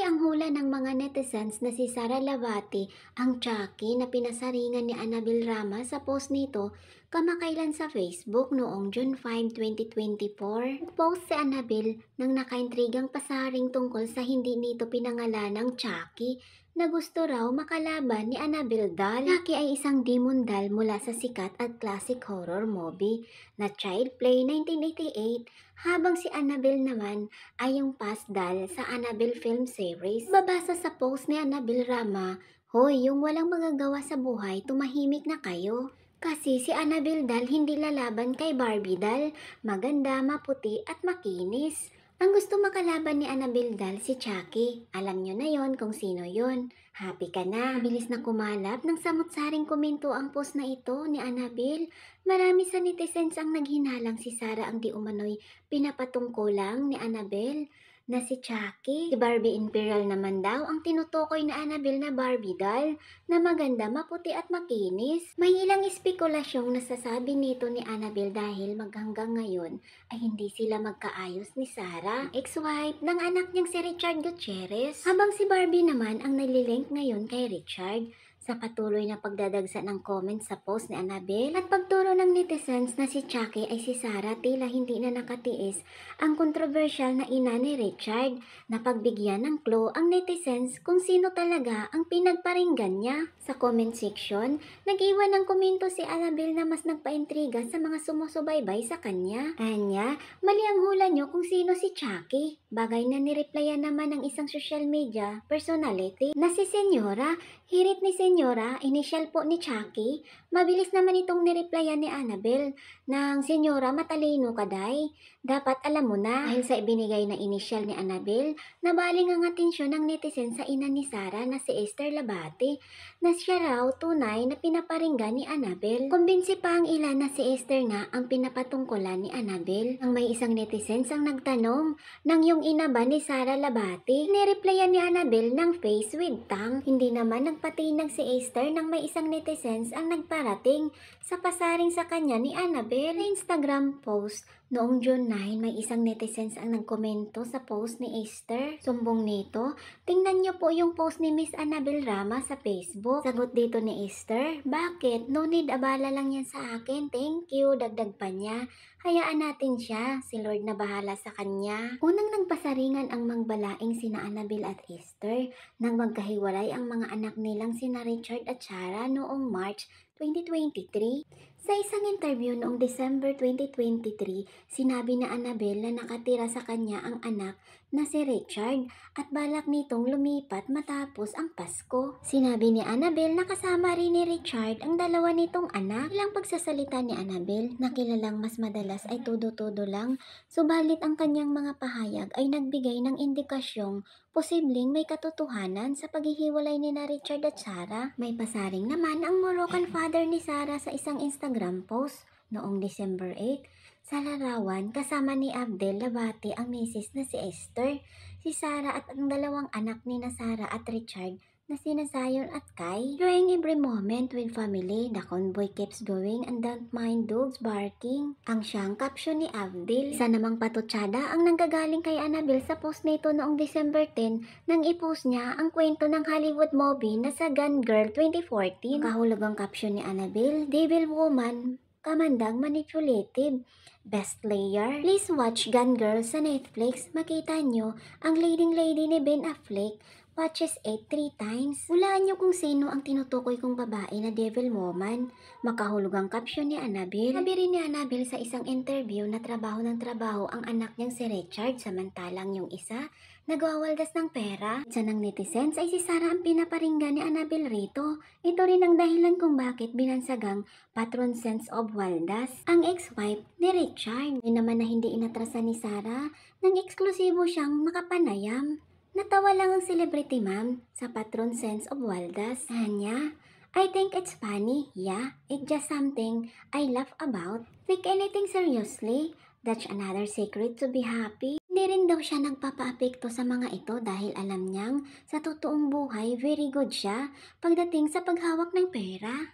ang hula ng mga netizens na si Sara Lavati ang Chucky na pinasaringan ni Annabel Rama sa post nito kamakailan sa Facebook noong June 5, 2024. Nag-post si Annabel ng nakaintrigang pasaring tungkol sa hindi nito pinangalanang Chucky na gusto raw makalaban ni Annabel Doll. Chucky ay isang demon doll mula sa sikat at classic horror movie na Child Play 1988, habang si Annabel naman ay yung past doll sa Annabel film series. Babasa sa post ni Annabel Rama, "Hoy, yung walang magagawa sa buhay, tumahimik na kayo. Kasi si Annabel Doll hindi lalaban kay Barbie Doll, maganda, maputi at makinis. Ang gusto makalaban ni Annabel Doll si Chucky. Alam nyo na yon kung sino yon. Happy ka na." Mabilis na kumalap ng samot-saring komento ang post na ito ni Annabel. Marami sa netizens ang naghinalang si Sara ang di umano'y pinapatungkulang ni Annabel na si Chucky. Si Barbie Imperial naman daw ang tinutukoy na Annabel na Barbie doll na maganda, maputi at makinis. May ilang espekulasyong nasasabi nito ni Annabel dahil hanggang ngayon ay hindi sila magkaayos ni Sara, ex-wife ng anak niyang si Richard Gutierrez. Habang si Barbie naman ang nalilink ngayon kay Richard sa patuloy na pagdadagsa ng comments sa post ni Annabel at pagturo ng netizens na si Chucky ay si Sara, tila hindi na nakatiis ang kontrobersyal na ina ni Richard na pagbigyan ng clue ang netizens kung sino talaga ang pinagparinggan niya. Sa comment section, nag-iwan ng komento si Annabel na mas nagpaintriga sa mga sumusubaybay sa kanya. Anya, mali ang hula nyo kung sino si Chucky. Bagay na nireplyan naman ng isang social media personality na si Senyora. Hirit ni Senyora, initial po ni Chucky. Mabilis naman itong nireplyan ni Annabel ng, "Senyora, matalino ka day. Dapat alam mo na." Dahil sa ibinigay na initial ni Annabel, nabaling ang atensyon ng netizen sa ina ni Sara na si Esther Labate na siya raw tunay na pinaparinggan ni Annabel. Kumbinsi pa ang ilan na si Esther nga ang pinapatungkulan ni Annabel. Ang may isang netizens ang nagtanong, "Nang yung ina ba ni Sara Labate?" Nireplyan ni Annabel ng face with tongue. Hindi naman nagpatinag si Esther nang may isang netizens ang nagparating sa pasaring sa kanya ni Annabel. Sa Instagram post noong June 9, may isang netizens ang nagkomento sa post ni Esther. Sumbong nito, "Tingnan niyo po yung post ni Miss Annabel Rama sa Facebook." Sagot dito ni Esther, "Bakit? No need, abala lang yan sa akin. Thank you." Dagdag pa niya, "Hayaan natin siya. Si Lord na bahala sa kanya." Unang nagpasaringan ang mangbalaing sina Annabel at Esther nang magkahiwalay ang mga anak nilang sina Richard at Sarah noong March 2023. Sa isang interview noong December 2023, sinabi na Annabel na nakatira sa kanya ang anak na si Richard at balak nitong lumipat matapos ang Pasko. Sinabi ni Annabel na kasama rin ni Richard ang dalawa nitong anak. Ilang pagsasalita ni Annabel na kilalang mas madalas ay todo-todo lang, subalit ang kanyang mga pahayag ay nagbigay ng indikasyong posibleng may katotohanan sa paghihiwalay ni na Richard at Sarah. May pasaring naman ang Moroccan father ni Sarah sa isang Instagram post noong December 8. Sa larawan, kasama ni Abdel Labate ang misis na si Esther, si Sarah at ang dalawang anak ni na Sarah at Richard na sina Zion at Kai. "Enjoying every moment with family. The convoy keeps going and don't mind dogs barking." Ang siyang caption ni Abdel. Isa namang patutsada ang nanggagaling kay Annabel sa post nito noong December 10 nang i-post niya ang kwento ng Hollywood movie na sa Gone Girl 2014. Kahulog ang caption ni Annabel, "Devil Woman, kamandang manipulative, best player." Please watch Gone Girl sa Netflix. Makita nyo ang leading lady ni Ben Affleck. Watches 8 3 times. Hulaan nyo kung sino ang tinutukoy kong babae na Devil Woman. Makahulog ang caption ni Annabel. Sabi rin ni Annabel sa isang interview na trabaho ng trabaho ang anak niyang si Richard, samantalang yung isa nagwawaldas ng pera. Sa ng netizens ay si Sarah ang pinaparinggan ni Annabel rito. Ito rin ang dahilan kung bakit binansagang patron sense of waldas ang ex-wife ni Richard. Yun naman na hindi inatrasan ni Sarah nang eksklusibo siyang makapanayam. Natawa lang ang celebrity ma'am sa patron sense of waldas. Anya, "I think it's funny. Yeah, it's just something I laugh about. Take anything seriously. That's another secret to be happy." Hindi rin daw siya nagpapaapekto sa mga ito dahil alam niyang sa totoong buhay very good siya pagdating sa paghawak ng pera.